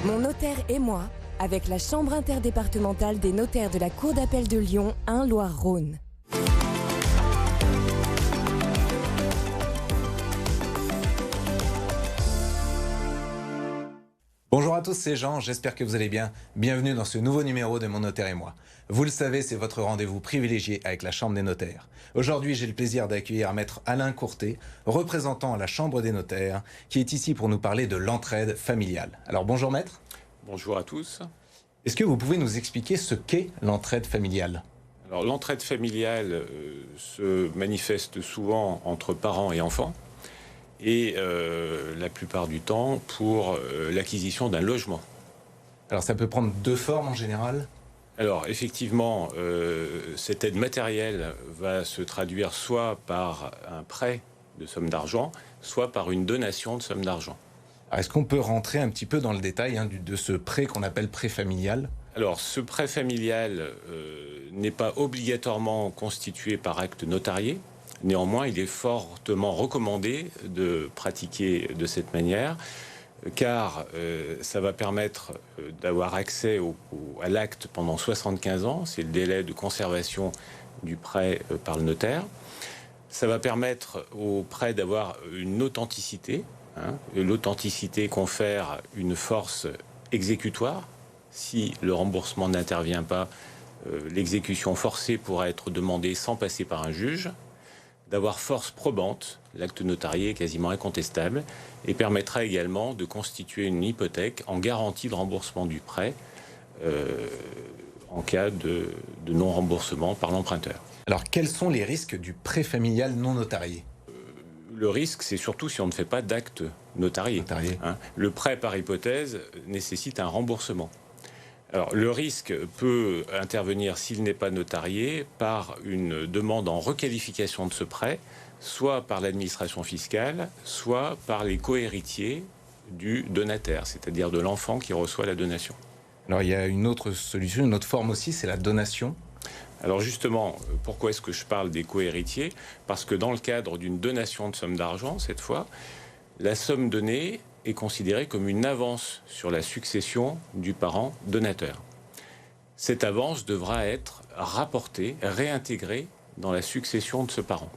Mon notaire et moi, avec la Chambre interdépartementale des notaires de la Cour d'appel de Lyon 1 Loire-Rhône. Bonjour à tous, c'est Jean, j'espère que vous allez bien. Bienvenue dans ce nouveau numéro de Mon notaire et moi. Vous le savez, c'est votre rendez-vous privilégié avec la Chambre des notaires. Aujourd'hui, j'ai le plaisir d'accueillir Maître Alain Courtet, représentant la Chambre des notaires, qui est ici pour nous parler de l'entraide familiale. Alors bonjour Maître. Bonjour à tous. Est-ce que vous pouvez nous expliquer ce qu'est l'entraide familiale ? Alors l'entraide familiale se manifeste souvent entre parents et enfants et la plupart du temps pour l'acquisition d'un logement. Alors ça peut prendre deux formes en général ? Alors effectivement, cette aide matérielle va se traduire soit par un prêt de somme d'argent, soit par une donation de somme d'argent. Est-ce qu'on peut rentrer un petit peu dans le détail de ce prêt qu'on appelle prêt familial ? Alors ce prêt familial n'est pas obligatoirement constitué par acte notarié. Néanmoins, il est fortement recommandé de pratiquer de cette manière, car ça va permettre d'avoir accès à l'acte pendant 75 ans. C'est le délai de conservation du prêt par le notaire. Ça va permettre au prêt d'avoir une authenticité. L'authenticité confère une force exécutoire. Si le remboursement n'intervient pas, l'exécution forcée pourra être demandée sans passer par un juge. D'avoir force probante, l'acte notarié est quasiment incontestable et permettra également de constituer une hypothèque en garantie de remboursement du prêt en cas de non-remboursement par l'emprunteur. Alors quels sont les risques du prêt familial non notarié ? Le risque, c'est surtout si on ne fait pas d'acte notarié. Le prêt, par hypothèse, nécessite un remboursement. Alors, le risque peut intervenir s'il n'est pas notarié par une demande en requalification de ce prêt, soit par l'administration fiscale, soit par les cohéritiers du donataire, c'est-à-dire de l'enfant qui reçoit la donation. Alors, il y a une autre solution, une autre forme aussi, c'est la donation. Alors justement, pourquoi est-ce que je parle des cohéritiers ? Parce que dans le cadre d'une donation de somme d'argent, cette fois, la somme donnée est considérée comme une avance sur la succession du parent donateur. Cette avance devra être rapportée, réintégrée dans la succession de ce parent.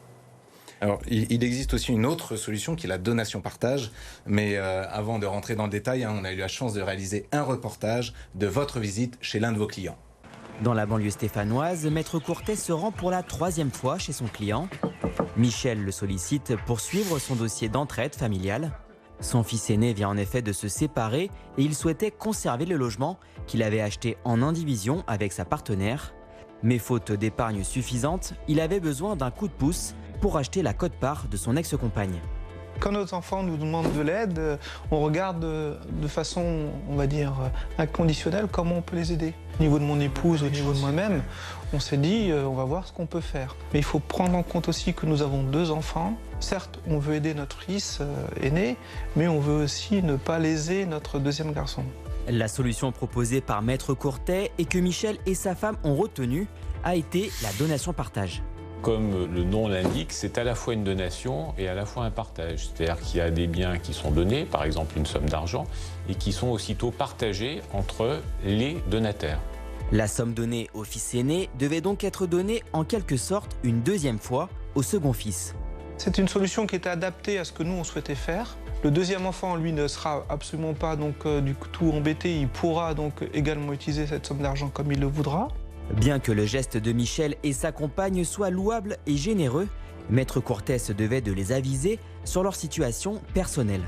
Alors, il existe aussi une autre solution qui est la donation-partage. Mais avant de rentrer dans le détail, on a eu la chance de réaliser un reportage de votre visite chez l'un de vos clients. Dans la banlieue stéphanoise, Maître Courtet se rend pour la 3e fois chez son client. Michel le sollicite pour suivre son dossier d'entraide familiale. Son fils aîné vient en effet de se séparer et il souhaitait conserver le logement qu'il avait acheté en indivision avec sa partenaire. Mais faute d'épargne suffisante, il avait besoin d'un coup de pouce pour acheter la quote-part de son ex-compagne. Quand nos enfants nous demandent de l'aide, on regarde de façon, on va dire, inconditionnelle comment on peut les aider. Au niveau de mon épouse, au niveau de moi-même, on s'est dit, on va voir ce qu'on peut faire. Mais il faut prendre en compte aussi que nous avons 2 enfants. Certes, on veut aider notre fils aîné, mais on veut aussi ne pas léser notre 2e garçon. La solution proposée par Maître Courtet et que Michel et sa femme ont retenue a été la donation-partage. Comme le nom l'indique, c'est à la fois une donation et à la fois un partage. C'est-à-dire qu'il y a des biens qui sont donnés, par exemple une somme d'argent, et qui sont aussitôt partagés entre les donataires. La somme donnée au fils aîné devait donc être donnée en quelque sorte une 2e fois au second fils. C'est une solution qui était adaptée à ce que nous on souhaitait faire. Le 2e enfant, lui, ne sera absolument pas donc, du tout embêté. Il pourra donc également utiliser cette somme d'argent comme il le voudra. Bien que le geste de Michel et sa compagne soit louable et généreux, Maître Courtet se devait de les aviser sur leur situation personnelle.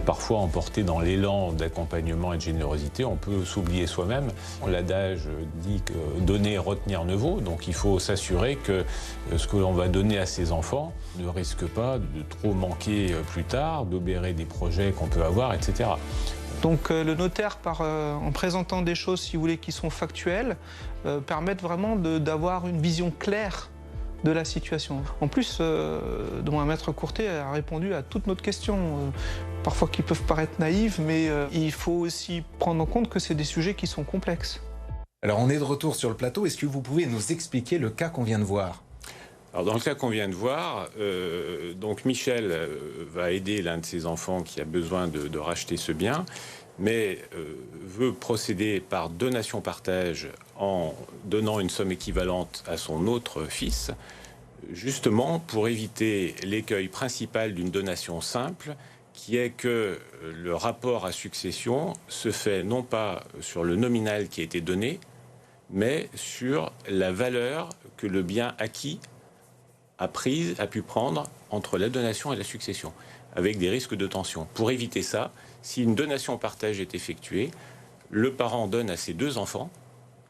Parfois, emporté dans l'élan d'accompagnement et de générosité, on peut s'oublier soi-même. L'adage dit que donner, retenir ne vaut. Donc il faut s'assurer que ce que l'on va donner à ses enfants ne risque pas de trop manquer plus tard, d'obérer des projets qu'on peut avoir, etc. Donc le notaire, en présentant des choses, si vous voulez, qui sont factuelles, permettent vraiment d'avoir une vision claire de la situation. En plus, dont un Maître Courtet a répondu à toutes nos questions, parfois qui peuvent paraître naïves, mais il faut aussi prendre en compte que c'est des sujets qui sont complexes. Alors on est de retour sur le plateau, est-ce que vous pouvez nous expliquer le cas qu'on vient de voir ? Alors dans le cas qu'on vient de voir, donc Michel va aider l'un de ses enfants qui a besoin de racheter ce bien, mais veut procéder par donation-partage en donnant une somme équivalente à son autre fils, justement pour éviter l'écueil principal d'une donation simple, qui est que le rapport à succession se fait non pas sur le nominal qui a été donné, mais sur la valeur que le bien acquis a pu prendre entre la donation et la succession, avec des risques de tension. Pour éviter ça, si une donation partage est effectuée, le parent donne à ses 2 enfants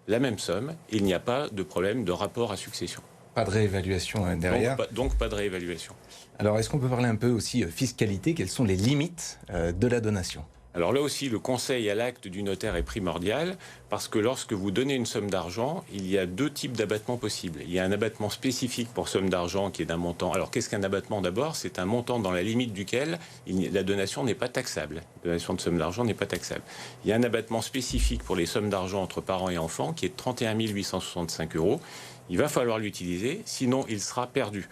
la même somme, et il n'y a pas de problème de rapport à succession. Pas de réévaluation derrière. Donc pas de réévaluation. Alors, est-ce qu'on peut parler un peu aussi fiscalité? Quelles sont les limites de la donation? Alors là aussi, le conseil à l'acte du notaire est primordial, parce que lorsque vous donnez une somme d'argent, il y a 2 types d'abattements possibles. Il y a un abattement spécifique pour somme d'argent qui est d'un montant. Alors qu'est-ce qu'un abattement d'abord? C'est un montant dans la limite duquel la donation n'est pas taxable. La donation de somme d'argent n'est pas taxable. Il y a un abattement spécifique pour les sommes d'argent entre parents et enfants qui est de 31 865 €. Il va falloir l'utiliser, sinon il sera perdu.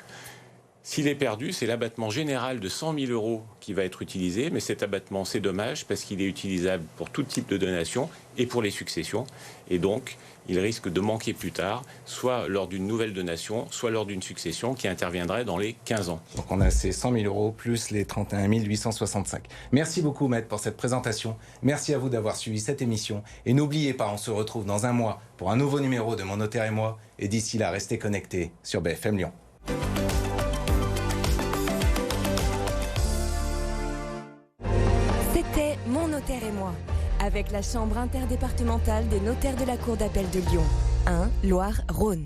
S'il est perdu, c'est l'abattement général de 100 000 € qui va être utilisé, mais cet abattement, c'est dommage parce qu'il est utilisable pour tout type de donation et pour les successions. Et donc, il risque de manquer plus tard, soit lors d'une nouvelle donation, soit lors d'une succession qui interviendrait dans les 15 ans. Donc on a ces 100 000 € plus les 31 865. Merci beaucoup, Maître, pour cette présentation. Merci à vous d'avoir suivi cette émission. Et n'oubliez pas, on se retrouve dans un mois pour un nouveau numéro de Mon Notaire et moi. Et d'ici là, restez connectés sur BFM Lyon. C'était Mon Notaire et moi, avec la Chambre interdépartementale des notaires de la Cour d'appel de Lyon. 1 Loire-Rhône.